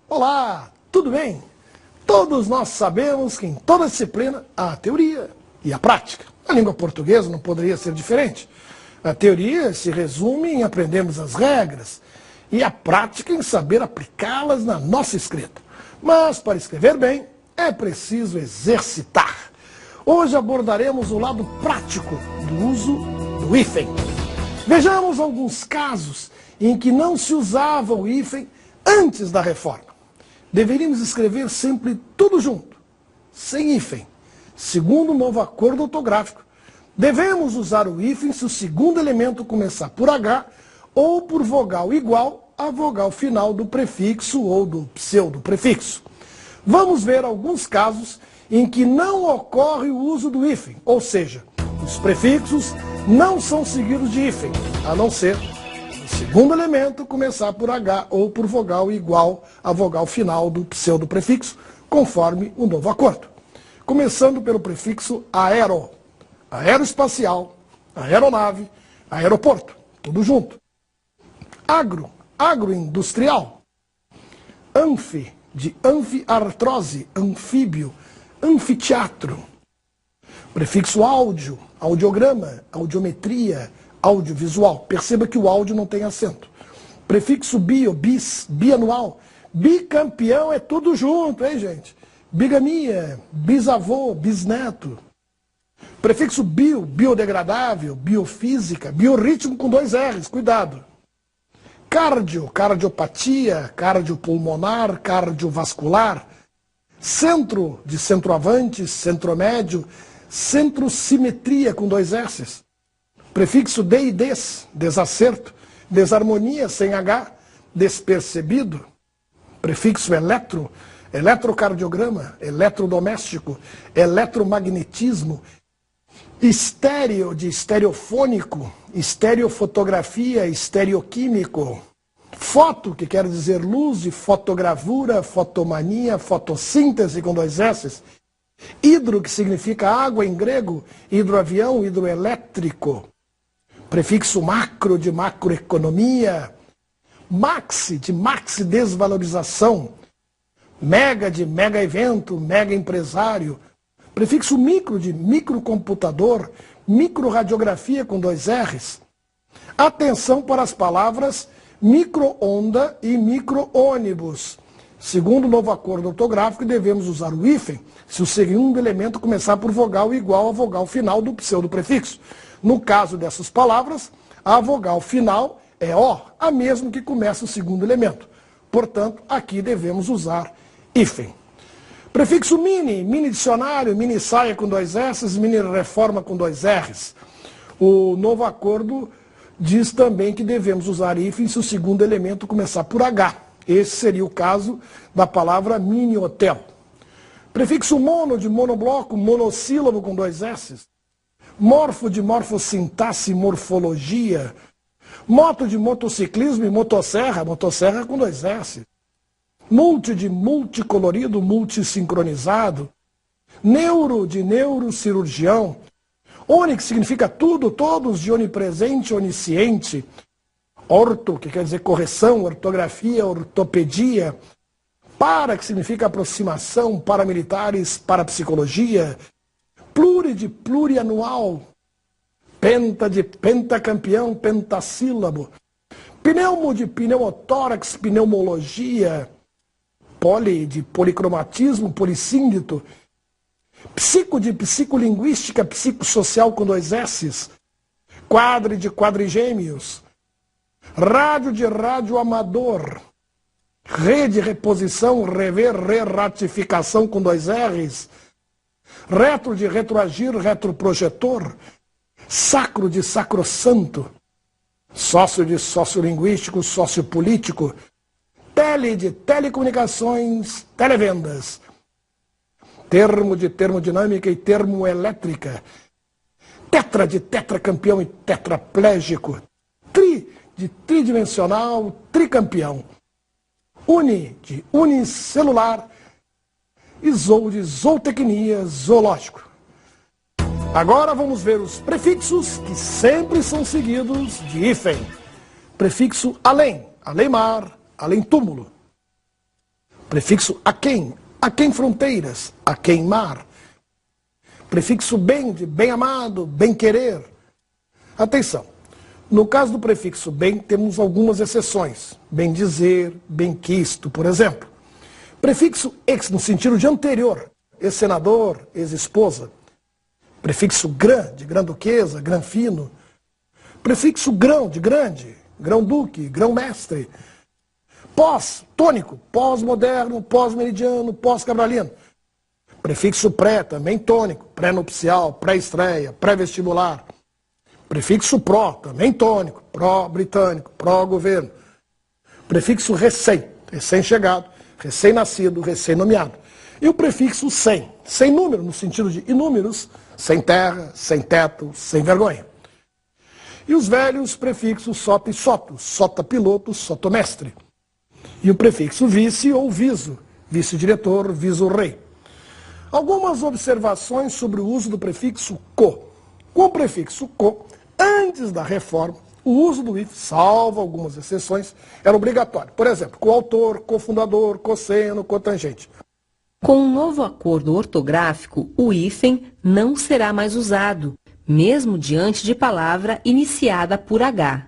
Olá, tudo bem? Todos nós sabemos que em toda disciplina há a teoria e a prática. A língua portuguesa não poderia ser diferente. A teoria se resume em aprendermos as regras e a prática em saber aplicá-las na nossa escrita. Mas para escrever bem é preciso exercitar. Hoje abordaremos o lado prático do uso do hífen. Vejamos alguns casos em que não se usava o hífen antes da reforma. Deveríamos escrever sempre tudo junto, sem hífen. Segundo o novo acordo ortográfico, devemos usar o hífen se o segundo elemento começar por H ou por vogal igual à vogal final do prefixo ou do pseudo-prefixo. Vamos ver alguns casos em que não ocorre o uso do hífen, ou seja, os prefixos não são seguidos de hífen, a não ser o segundo elemento começar por H ou por vogal igual à vogal final do pseudo-prefixo, conforme o novo acordo. Começando pelo prefixo aero, aeroespacial, aeronave, aeroporto, tudo junto. Agro, agroindustrial. Anfi, de anfiartrose, anfíbio, anfiteatro. Prefixo áudio, audiograma, audiometria, audiovisual. Perceba que o áudio não tem acento. Prefixo bio, bis, bianual. Bicampeão é tudo junto, hein, gente? Bigamia, bisavô, bisneto. Prefixo bio, biodegradável, biofísica, biorritmo com 2 R's, cuidado. Cardio, cardiopatia, cardiopulmonar, cardiovascular. Centro, de centroavante, centromédio, centrosimetria com 2 S's. Prefixo de e des, desacerto, desarmonia sem H, despercebido. Prefixo eletro, eletrocardiograma, eletrodoméstico, eletromagnetismo. Estéreo, de estereofônico, estereofotografia, estereoquímico. Foto, que quer dizer luz, e fotogravura, fotomania, fotossíntese com 2 S's. Hidro, que significa água em grego, hidroavião, hidroelétrico. Prefixo macro, de macroeconomia. Maxi, de maxi desvalorização. Mega, de mega evento, mega empresário. Prefixo micro, de microcomputador, microradiografia com 2 R's. Atenção para as palavras micro-onda e micro-ônibus. Segundo o novo acordo ortográfico, devemos usar o hífen se o segundo elemento começar por vogal igual à vogal final do pseudo-prefixo. No caso dessas palavras, a vogal final é O, a mesma que começa o segundo elemento. Portanto, aqui devemos usar hífen. Prefixo mini, mini dicionário, mini saia com 2 S's, mini reforma com 2 R's. O novo acordo diz também que devemos usar hífen se o segundo elemento começar por H. Esse seria o caso da palavra mini hotel. Prefixo mono, de monobloco, monossílabo com 2 S's. Morfo, de morfossintaxe, morfologia. Moto, de motociclismo e motosserra, motosserra com 2 S. Multi, de multicolorido, multissincronizado. Neuro, de neurocirurgião. Oni, que significa tudo, todos, de onipresente, onisciente. Orto, que quer dizer correção, ortografia, ortopedia. Para, que significa aproximação, paramilitares, parapsicologia. Pluri, de plurianual. Penta, de pentacampeão, pentassílabo. Pneumo, de pneumotórax, pneumologia. Poli, de policromatismo, polissíndito. Psico, de psicolinguística, psicossocial com 2 S's. Quadri, de quadrigêmeos. Rádio, de radioamador. Rede, reposição, rever, re-ratificação com 2 R's. Retro, de retroagir, retroprojetor. Sacro, de sacrossanto. Sócio, de sociolinguístico, sociopolítico. Tele, de telecomunicações, televendas. Termo, de termodinâmica e termoelétrica. Tetra, de tetracampeão e tetraplégico. Tri, de tridimensional, tricampeão. Uni, de unicelular. E zoo, de zootecnia, zoológico. Agora vamos ver os prefixos que sempre são seguidos de hífen. Prefixo além, além-mar, além-túmulo. Prefixo a quem fronteiras, a quem mar. Prefixo bem, de bem amado, bem querer. Atenção, no caso do prefixo bem, temos algumas exceções. Bem dizer, bem quisto, por exemplo. Prefixo ex, no sentido de anterior, ex-senador, ex-esposa. Prefixo grã, de grã-duquesa, grã-fino. Prefixo grão, de grande, grão-duque, grão-mestre. Pós, tônico, pós-moderno, pós-meridiano, pós-cabralino. Prefixo pré, também tônico, pré-nupcial, pré-estreia, pré-vestibular. Prefixo pró, também tônico, pró-britânico, pró-governo. Prefixo recém, recém-chegado, recém-nascido, recém-nomeado. E o prefixo sem número, no sentido de inúmeros, sem terra, sem teto, sem vergonha. E os velhos prefixos sota e soto, sota-piloto, sotomestre. E o prefixo vice ou viso, vice-diretor, viso-rei. Algumas observações sobre o uso do prefixo co. Com o prefixo co, antes da reforma, o uso do if, salvo algumas exceções, era obrigatório. Por exemplo, coautor, cofundador, cosseno, cotangente. Com o novo acordo ortográfico, o hífen não será mais usado, mesmo diante de palavra iniciada por H.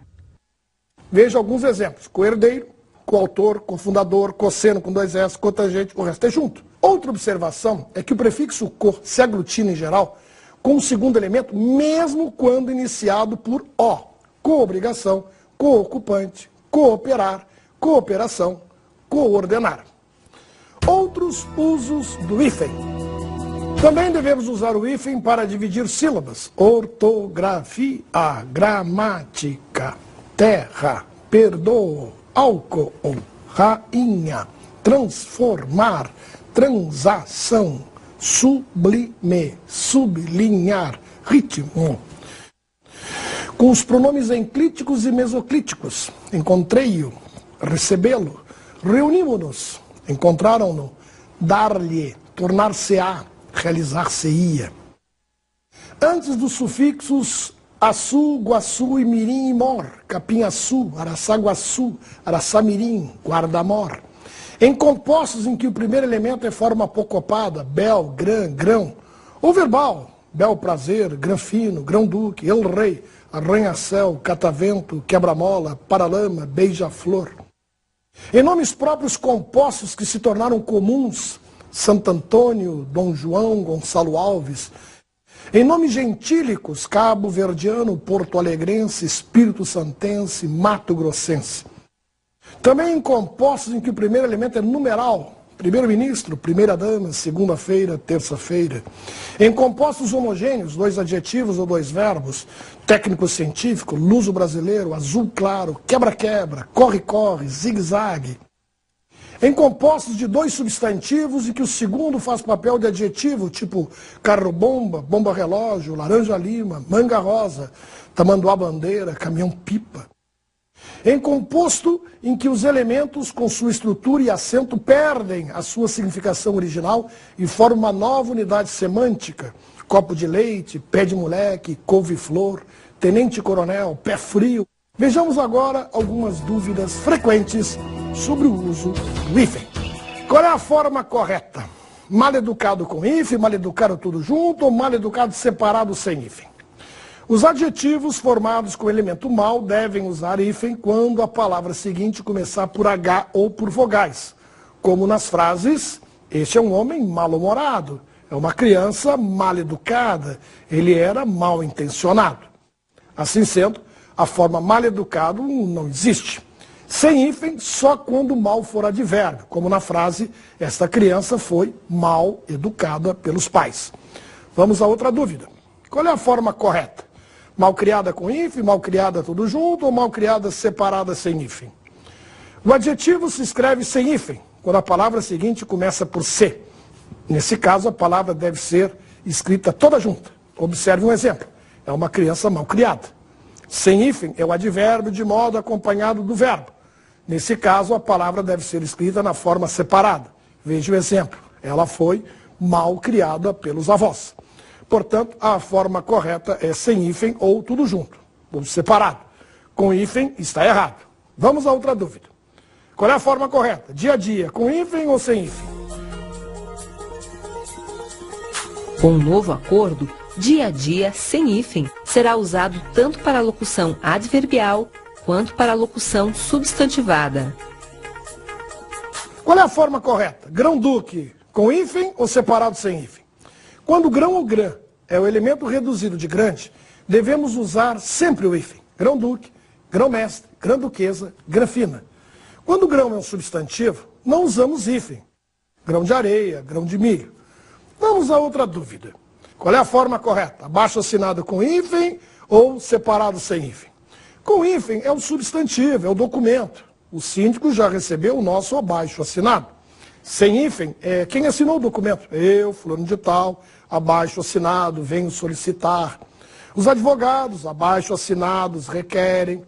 Veja alguns exemplos. Coerdeiro, coautor, cofundador, cosseno com 2 S, cotangente, o resto é junto. Outra observação é que o prefixo co se aglutina em geral com o segundo elemento, mesmo quando iniciado por O. Coobrigação, coocupante, cooperar, cooperação, coordenar. Outros usos do hífen. Também devemos usar o hífen para dividir sílabas. Ortografia, gramática, terra, perdoo, álcool, rainha, transformar, transação, sublime, sublinhar, ritmo. Com os pronomes enclíticos e mesoclíticos, encontrei-o, recebê-lo, reunimos-nos, encontraram-no, dar-lhe, tornar-se-á, realizar-se-ia. Antes dos sufixos açu, guaçu e mirim e mor, capim-açu, araçá-guaçu, araçá-mirim, guarda-mor. Em compostos em que o primeiro elemento é forma apocopada, bel, grã, grão, ou verbal, bel prazer, grã fino, grão-duque, el-rei, arranha-céu, catavento, quebra-mola, paralama, beija-flor. Em nomes próprios compostos que se tornaram comuns, Santo Antônio, Dom João, Gonçalo Alves. Em nomes gentílicos, Cabo Verdeano, Porto Alegrense, Espírito Santense, Mato Grossense. Também em compostos em que o primeiro elemento é numeral, primeiro-ministro, primeira-dama, segunda-feira, terça-feira. Em compostos homogêneos, 2 adjetivos ou 2 verbos, técnico-científico, luso-brasileiro, azul claro, quebra-quebra, corre-corre, zigue-zague. Em compostos de 2 substantivos e que o segundo faz papel de adjetivo, tipo carro-bomba, bomba-relógio, laranja-lima, manga-rosa, tamanduá-bandeira, caminhão-pipa. Em composto em que os elementos com sua estrutura e acento perdem a sua significação original e formam uma nova unidade semântica, copo de leite, pé de moleque, couve-flor, tenente-coronel, pé frio. Vejamos agora algumas dúvidas frequentes sobre o uso do hífen. Qual é a forma correta? Mal-educado com hífen, mal-educado tudo junto ou mal-educado separado sem hífen? Os adjetivos formados com elemento mal devem usar hífen quando a palavra seguinte começar por H ou por vogais, como nas frases, este é um homem mal-humorado, é uma criança mal-educada, ele era mal-intencionado. Assim sendo, a forma mal-educado não existe. Sem hífen, só quando o mal for advérbio, como na frase, esta criança foi mal educada pelos pais. Vamos a outra dúvida. Qual é a forma correta? Mal-criada com hífen, mal-criada tudo junto ou mal-criada separada sem hífen? O adjetivo se escreve sem hífen, quando a palavra seguinte começa por C. Nesse caso, a palavra deve ser escrita toda junta. Observe um exemplo. É uma criança mal-criada. Sem hífen é o advérbio de modo acompanhado do verbo. Nesse caso, a palavra deve ser escrita na forma separada. Veja o exemplo. Ela foi mal-criada pelos avós. Portanto, a forma correta é sem hífen ou tudo junto, ou separado. Com hífen está errado. Vamos a outra dúvida. Qual é a forma correta? Dia a dia, com hífen ou sem hífen? Com o novo acordo, dia a dia, sem hífen, será usado tanto para a locução adverbial quanto para a locução substantivada. Qual é a forma correta? Grão-duque com hífen ou separado sem hífen? Quando grão ou grã é o elemento reduzido de grande, devemos usar sempre o hífen. Grão-duque, grão-mestre, grã-duquesa, grã-fina. Quando o grão é um substantivo, não usamos hífen. Grão de areia, grão de milho. Vamos a outra dúvida. Qual é a forma correta? Abaixo assinado com hífen ou separado sem hífen? Com hífen é o substantivo, é o documento. O síndico já recebeu o nosso abaixo assinado. Sem hífen é quem assinou o documento. Eu, fulano de tal, abaixo assinado, venho solicitar. Os advogados, abaixo assinados, requerem.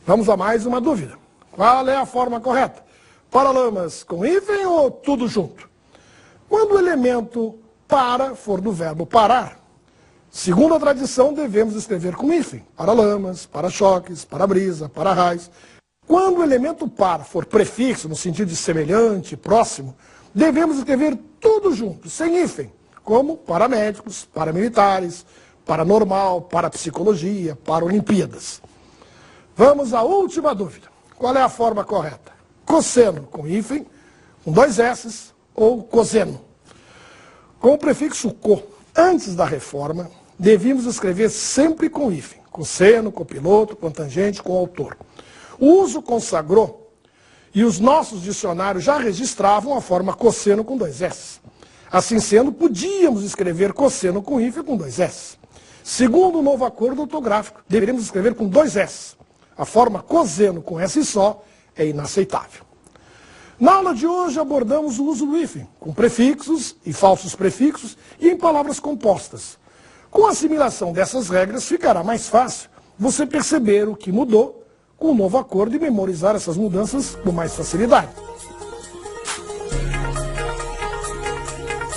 Vamos a mais uma dúvida. Qual é a forma correta? Paralamas com hífen ou tudo junto? Quando o elemento para for do verbo parar, segundo a tradição, devemos escrever com hífen. Paralamas, para-choques, para-brisa, para-raios. Quando o elemento para for prefixo, no sentido de semelhante, próximo, devemos escrever tudo junto, sem hífen, como paramédicos, paramilitares, paranormal, parapsicologia, Paralimpíadas. Vamos à última dúvida. Qual é a forma correta? Cosseno com hífen, com 2 S's, ou coseno. Com o prefixo co, antes da reforma, devíamos escrever sempre com hífen. Cosseno, copiloto, cotangente, coautor. O uso consagrou e os nossos dicionários já registravam a forma cosseno com 2 S. Assim sendo, podíamos escrever cosseno com hífen com 2 S. Segundo o novo acordo ortográfico, deveríamos escrever com 2 S. A forma coseno com S só é inaceitável. Na aula de hoje abordamos o uso do hífen, com prefixos e falsos prefixos e em palavras compostas. Com a assimilação dessas regras, ficará mais fácil você perceber o que mudou com o novo acordo e memorizar essas mudanças com mais facilidade.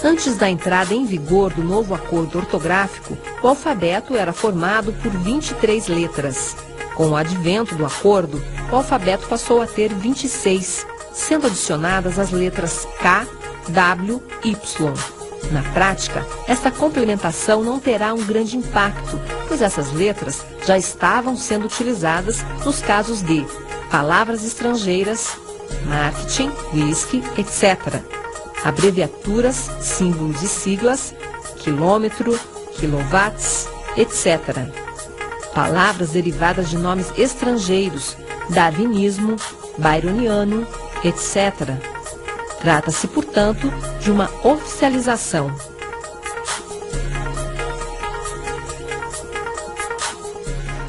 Antes da entrada em vigor do novo acordo ortográfico, o alfabeto era formado por 23 letras. Com o advento do acordo, o alfabeto passou a ter 26, sendo adicionadas as letras K, W, Y. Na prática, esta complementação não terá um grande impacto, pois essas letras já estavam sendo utilizadas nos casos de palavras estrangeiras, marketing, whisky, etc. Abreviaturas, símbolos e siglas, quilômetro, quilowatts, etc. Palavras derivadas de nomes estrangeiros, darwinismo, byroniano, etc. Trata-se, portanto, de uma oficialização.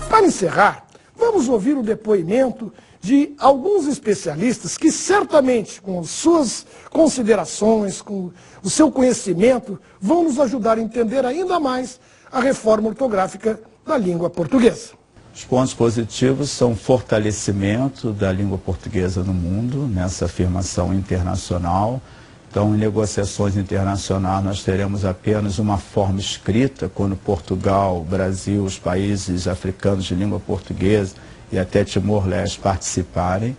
Para encerrar, vamos ouvir o depoimento de alguns especialistas que certamente, com suas considerações, com o seu conhecimento, vão nos ajudar a entender ainda mais a reforma ortográfica da língua portuguesa. Os pontos positivos são o fortalecimento da língua portuguesa no mundo, nessa afirmação internacional. Então, em negociações internacionais, nós teremos apenas uma forma escrita, quando Portugal, Brasil, os países africanos de língua portuguesa e até Timor-Leste participarem.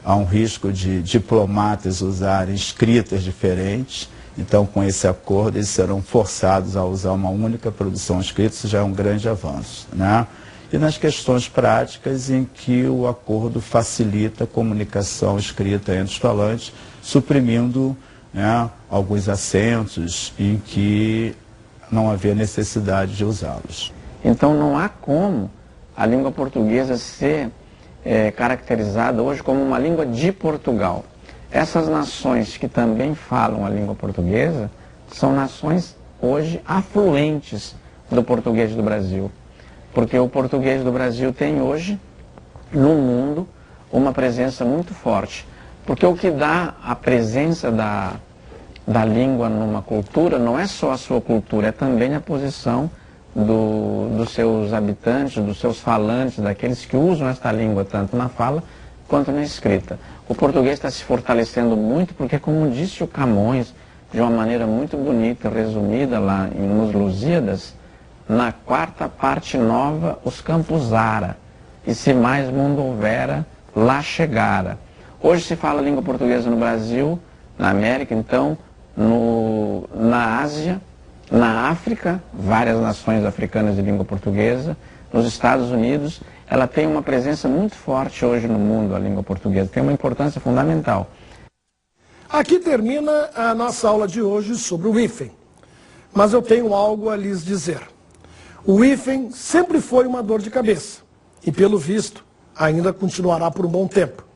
Há um risco de diplomatas usarem escritas diferentes. Então, com esse acordo, eles serão forçados a usar uma única produção escrita. Isso já é um grande avanço, né? E nas questões práticas em que o acordo facilita a comunicação escrita entre os falantes, suprimindo, né, alguns acentos em que não havia necessidade de usá-los. Então não há como a língua portuguesa ser caracterizada hoje como uma língua de Portugal. Essas nações que também falam a língua portuguesa são nações hoje afluentes do português do Brasil. Porque o português do Brasil tem hoje, no mundo, uma presença muito forte. Porque o que dá a presença da língua numa cultura não é só a sua cultura, é também a posição dos seus habitantes, dos seus falantes, daqueles que usam esta língua tanto na fala quanto na escrita. O português está se fortalecendo muito porque, como disse o Camões, de uma maneira muito bonita, resumida lá nos Lusíadas, na quarta parte nova os campos ara, e se mais mundo houvera, lá chegara. Hoje se fala língua portuguesa no Brasil, na América, então, na Ásia, na África, várias nações africanas de língua portuguesa, nos Estados Unidos. Ela tem uma presença muito forte hoje no mundo, a língua portuguesa, tem uma importância fundamental. Aqui termina a nossa aula de hoje sobre o hífen, mas eu tenho algo a lhes dizer. O hífen sempre foi uma dor de cabeça e, pelo visto, ainda continuará por um bom tempo.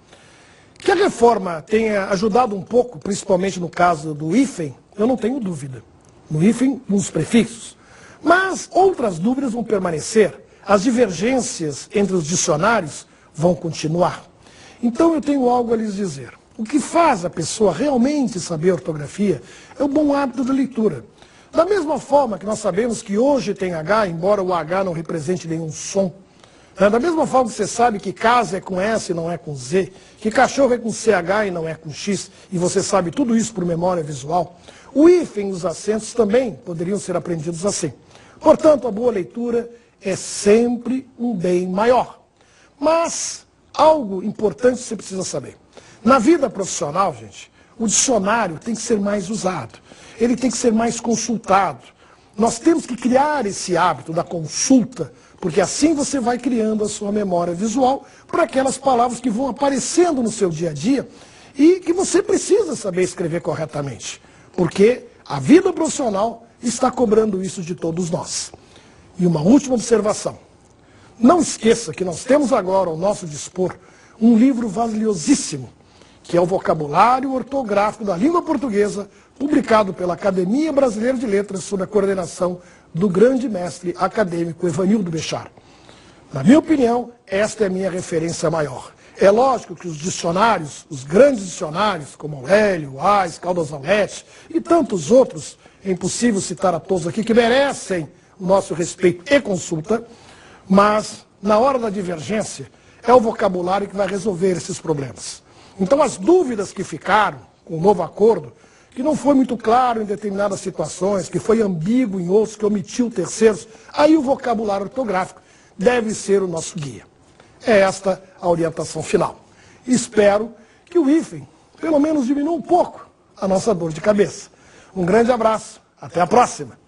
Que a reforma tenha ajudado um pouco, principalmente no caso do hífen, eu não tenho dúvida. No hífen, nos prefixos. Mas outras dúvidas vão permanecer. As divergências entre os dicionários vão continuar. Então eu tenho algo a lhes dizer. O que faz a pessoa realmente saber ortografia é o bom hábito da leitura. Da mesma forma que nós sabemos que hoje tem H, embora o H não represente nenhum som. Da mesma forma que você sabe que casa é com S e não é com Z, que cachorro é com CH e não é com X, e você sabe tudo isso por memória visual, o hífen e os acentos também poderiam ser aprendidos assim. Portanto, a boa leitura é sempre um bem maior. Mas algo importante você precisa saber. Na vida profissional, gente, o dicionário tem que ser mais usado. Ele tem que ser mais consultado. Nós temos que criar esse hábito da consulta, porque assim você vai criando a sua memória visual para aquelas palavras que vão aparecendo no seu dia a dia e que você precisa saber escrever corretamente. Porque a vida profissional está cobrando isso de todos nós. E uma última observação. Não esqueça que nós temos agora ao nosso dispor um livro valiosíssimo, que é o Vocabulário Ortográfico da Língua Portuguesa, publicado pela Academia Brasileira de Letras, sob a coordenação do grande mestre acadêmico Evanildo Bechar. Na minha opinião, esta é a minha referência maior. É lógico que os dicionários, os grandes dicionários, como Aurélio, Ais, Caldas Alete e tantos outros, é impossível citar a todos aqui, que merecem o nosso respeito e consulta, mas na hora da divergência é o vocabulário que vai resolver esses problemas. Então as dúvidas que ficaram com o novo acordo, que não foi muito claro em determinadas situações, que foi ambíguo em outros, que omitiu terceiros, aí o vocabulário ortográfico deve ser o nosso guia. É esta a orientação final. Espero que o hífen, pelo menos, diminua um pouco a nossa dor de cabeça. Um grande abraço, até a próxima!